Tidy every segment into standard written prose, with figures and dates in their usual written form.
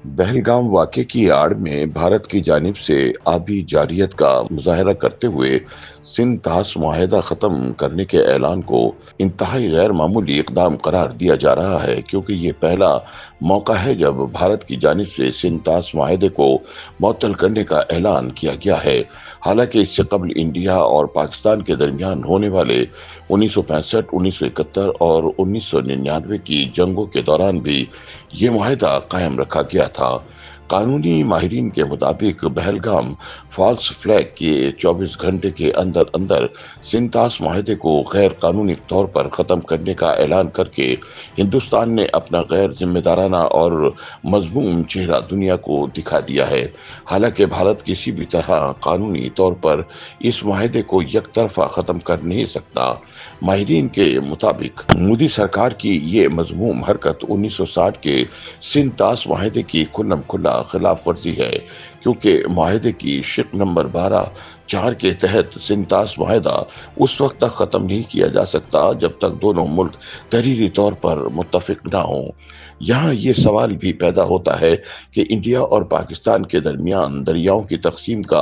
पहलगाम वाक़ये की आड़ में भारत की जानिब से आबी जारियत का मुज़ाहरा करते हुए सिंध-तास मुआहिदा ख़त्म करने के ऐलान को इंतहाई गैर मामूली इक़दाम करार दिया जा रहा है, क्योंकि ये पहला मौका है जब भारत की जानिब से सिंध-तास मुआहिदे को मुअत्तल करने का ऐलान किया गया है। हालांकि इससे कबल इंडिया और पाकिस्तान के दरमियान होने वाले 1965, 1971 और 1999 की जंगों के दौरान भी ये मुआहिदा कायम रखा गया था। कानूनी माहिरीन के मुताबिक पहलगाम फॉल्स फ्लैग के 24 घंटे के अंदर अंदर सिंतास मुआहिदे को गैर कानूनी तौर पर ख़त्म करने का ऐलान करके हिंदुस्तान ने अपना गैर जिम्मेदाराना और मजमूम चेहरा दुनिया को दिखा दिया है। हालांकि भारत किसी भी तरह कानूनी तौर पर इस मुआहिदे को यकतरफा ख़त्म कर नहीं सकता। माहिरीन के मुताबिक मोदी सरकार की ये मजमूम हरकत 1960 के सिंतास मुआहिदे की खुल्लम खुल्ला खिलाफ वर्जी है, क्योंकि मुआहिदे की शिक नंबर 12(4) के तहत सिंतास मुआहिदा उस वक्त तक ख़त्म नहीं किया जा सकता जब तक दोनों मुल्क तहरीरी तौर पर मुत्तफिक ना हों। यहाँ ये सवाल भी पैदा होता है कि इंडिया और पाकिस्तान के दरमियान दरियाओं की तकसीम का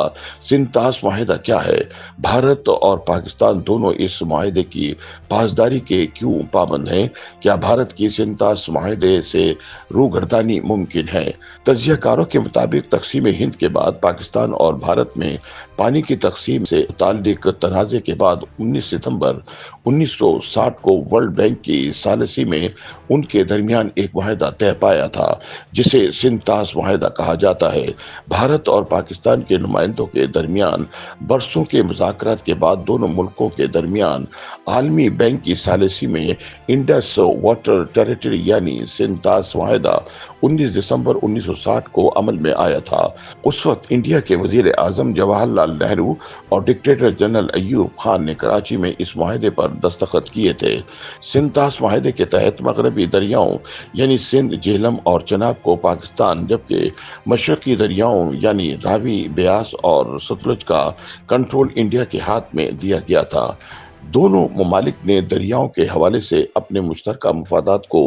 सिंतास मुआहिदा क्या है। भारत और पाकिस्तान दोनों इस मुआहिदे की पासदारी के क्यों पाबंद हैं? क्या भारत की सिंतास मुआहिदे से रूगर्दानी मुमकिन है? तज्जियाकारों के मुताबिक तकसीम हिंद के बाद पाकिस्तान और भारत में पानी की तकसीम से मुताल्लिक तनाज़े के बाद 19 सितंबर 1960 को वर्ल्ड बैंक की सालिसी में उनके दरमियान एक मुआहिदा तय पाया था, जिसे सिंतास मुआहिदा कहा जाता है। भारत और पाकिस्तान के नुमाइंदों के दरमियान बरसों के मुज़ाकरात के बाद दोनों मुल्कों के दरमियान आलमी बैंक की सालिसी में इंडस वाटर टेरिटरी यानी सिंतास मुआहिदा 19 दिसंबर 1960 को अमल में आया था। उस वक्त इंडिया के वजीर आजम जवाहरलाल नेहरू और डिक्टेटर जनरल अयूब खान ने कराची में इस मुआहिदे पर दस्तखत किए थे। सिंतास मुआहिदे के तहत मगरबी दरियाओं यानी सिंध, झेलम और चनाब को पाकिस्तान, जबकि मशरकी दरियाओं यानी रावी, ब्यास और सतलुज का कंट्रोल इंडिया के हाथ में दिया गया था। दोनों ममालिक ने दरियाओं के हवाले से अपने मुश्तरका मफादात को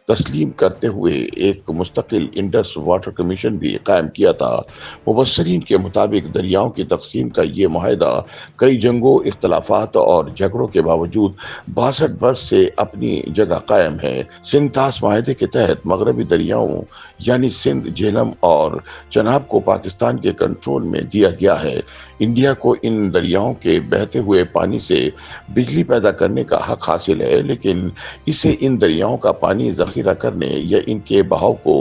तस्लीम करते हुए एक मुस्तकिल इंडस वाटर कमीशन भी कायम किया था। मुबस्सरीन के मुताबिक दरियाओं की तकसीम का ये मुआहिदा कई जंगों, इख्तलाफात और झगड़ों के बावजूद 62 बरस से अपनी जगह कायम है। सिंतास मुआहिदे के तहत मगरबी दरियाओं यानी सिंध, झेलम और चनाब को पाकिस्तान के कंट्रोल में दिया गया है। इंडिया को इन दरियाओं के बहते हुए पानी से बिजली पैदा करने का हक हासिल है, लेकिन इसे इन दरियाओं का पानी जखीरा करने या इनके बहाव को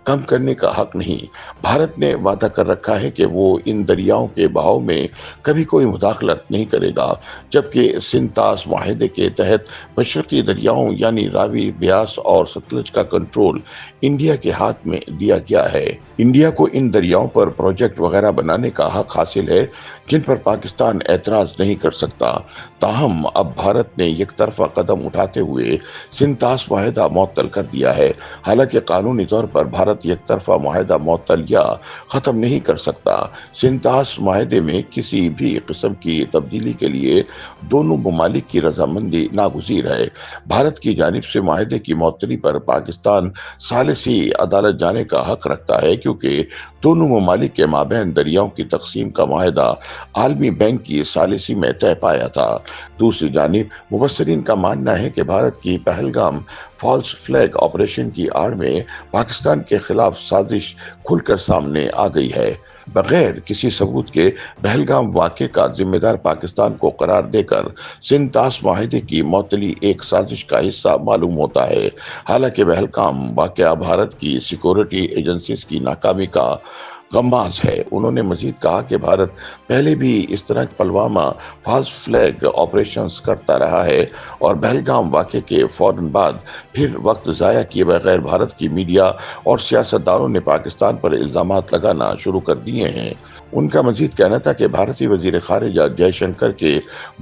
कम करने का हक नहीं। भारत ने वादा कर रखा है कि वो इन दरियाओं के बहाव में कभी कोई मुदाखलत नहीं करेगा, जबकि सिंतास मुआहिदे के तहत मशरकी दरियाओं यानी रावी, ब्यास और सतलज का कंट्रोल इंडिया के हाथ में दिया गया है। इंडिया को इन दरियाओं पर प्रोजेक्ट वगैरह बनाने का हक हासिल है, जिन पर पाकिस्तान एतराज नहीं कर सकता। ताहम अब भारत ने एक तरफा कदम उठाते हुए सिंतास मुआहिदा मुअत्तल कर दिया है। हालांकि कानूनी तौर पर भारत एक तरफा मुआहिदा मुअत्तल या खत्म नहीं कर सकता। सिंतास मुआहिदे में किसी भी किस्म की तब्दीली के लिए दोनों ममालिक की रजामंदी नागुज़ीर है। भारत की जानिब से मुआहिदे की मुअत्तली पर पाकिस्तान सालिसी अदालत जाने का हक रखता है, क्योंकि दोनों ममालिक के माबैन दरियाओं की तकसीम का मुआहिदा आलमी बैंक की सालिसी में तय पाया था। दूसरी जानिब मुबस्सरीन का मानना है कि भारत की पहलगाम फॉल्स फ्लैग ऑपरेशन की आड़ में पाकिस्तान के खिलाफ साजिश खुलकर सामने आ गई है। बगैर किसी सबूत के पहलगाम वाक़ये का जिम्मेदार पाकिस्तान को करार देकर सिंतास मुआहिदे की मुअत्तली एक साजिश का हिस्सा मालूम होता है। हालांकि पहलगाम वाक़या भारत की सिक्योरिटी एजेंसीज की नाकामी का गम्माज़ है। उन्होंने मजीद कहा कि भारत पहले भी इस तरह पुलवामा फॉल्स फ्लैग ऑपरेशंस करता रहा है और पहलगाम वाक़ये के फौरन बाद फिर वक्त ज़ाया किए बगैर भारत की मीडिया और सियासतदानों ने पाकिस्तान पर इल्ज़ामात लगाना शुरू कर दिए हैं। उनका मजीद कहना था कि भारतीय वजीर खारिजा जयशंकर के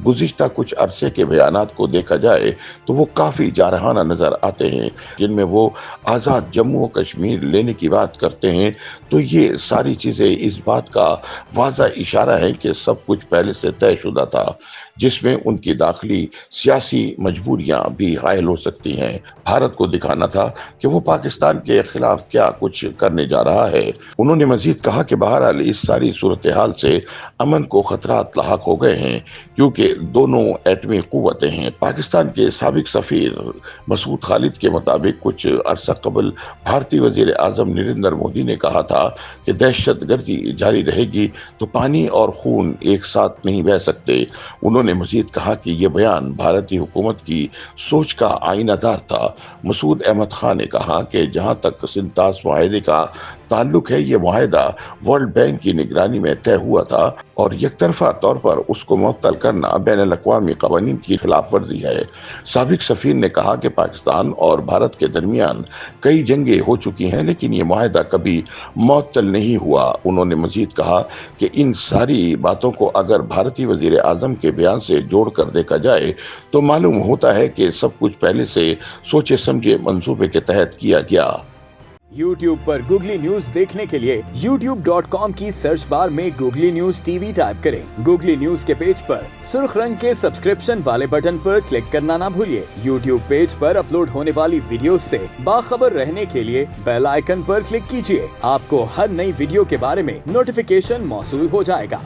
गुज़िश्ता कुछ अरसे के बयानात को देखा जाए तो वो काफ़ी जारहाना नज़र आते हैं, जिनमें वो आज़ाद जम्मू और कश्मीर लेने की बात करते हैं। तो ये सारी चीज़ें इस बात का वाज़ा इशारा है कि सब कुछ पहले से तयशुदा था। جس میں ان کی داخلی سیاسی مجبوریاں بھی حائل ہو سکتی ہیں۔ بھارت کو دکھانا تھا کہ وہ پاکستان کے خلاف کیا کچھ کرنے جا رہا ہے۔ انہوں نے مزید کہا کہ بہرحال اس ساری صورتحال سے امن کو خطرات لاحق ہو گئے ہیں کیونکہ دونوں ایٹمی قوتیں ہیں۔ پاکستان کے سابق سفیر مسعود خالد کے مطابق کچھ عرصہ قبل بھارتی وزیر اعظم نریندر مودی نے کہا تھا کہ دہشت گردی جاری رہے گی تو پانی اور خون ایک ساتھ نہیں بہہ سکتے۔ انہوں نے مزید کہا کہ یہ بیان بھارتی حکومت کی سوچ کا آئینہ دار تھا۔ مسعود احمد خان نے کہا کہ جہاں تک سنتاس معاہدے کا تعلق ہے، یہ معاہدہ ورلڈ بینک کی نگرانی میں طے ہوا تھا اور یک طرفہ طور پر اس کو معطل کرنا بین الاقوامی قوانین کی خلاف ورزی ہے۔ سابق سفیر نے کہا کہ پاکستان اور بھارت کے درمیان کئی جنگیں ہو چکی ہیں لیکن یہ معاہدہ کبھی معطل نہیں ہوا۔ انہوں نے مزید کہا کہ ان ساری باتوں کو اگر بھارتی وزیر اعظم کے بیان سے جوڑ کر دیکھا جائے تو معلوم ہوتا ہے کہ سب کچھ پہلے سے سوچے سمجھے منصوبے کے تحت کیا گیا۔ YouTube پر گوگلی نیوز دیکھنے کے لیے youtube.com کی سرچ بار میں googly news T V type کریں۔ گوگلی نیوز کے پیج پر سرخ رنگ کے سبسکرپشن والے بٹن پر کلک کرنا نہ بھولیے۔ YouTube پیج پر اپلوڈ ہونے والی ویڈیوز سے باخبر رہنے کے لیے بیل آئیکن پر کلک کیجیے۔ آپ کو ہر نئی ویڈیو کے بارے میں نوٹیفیکیشن موصول ہو جائے گا۔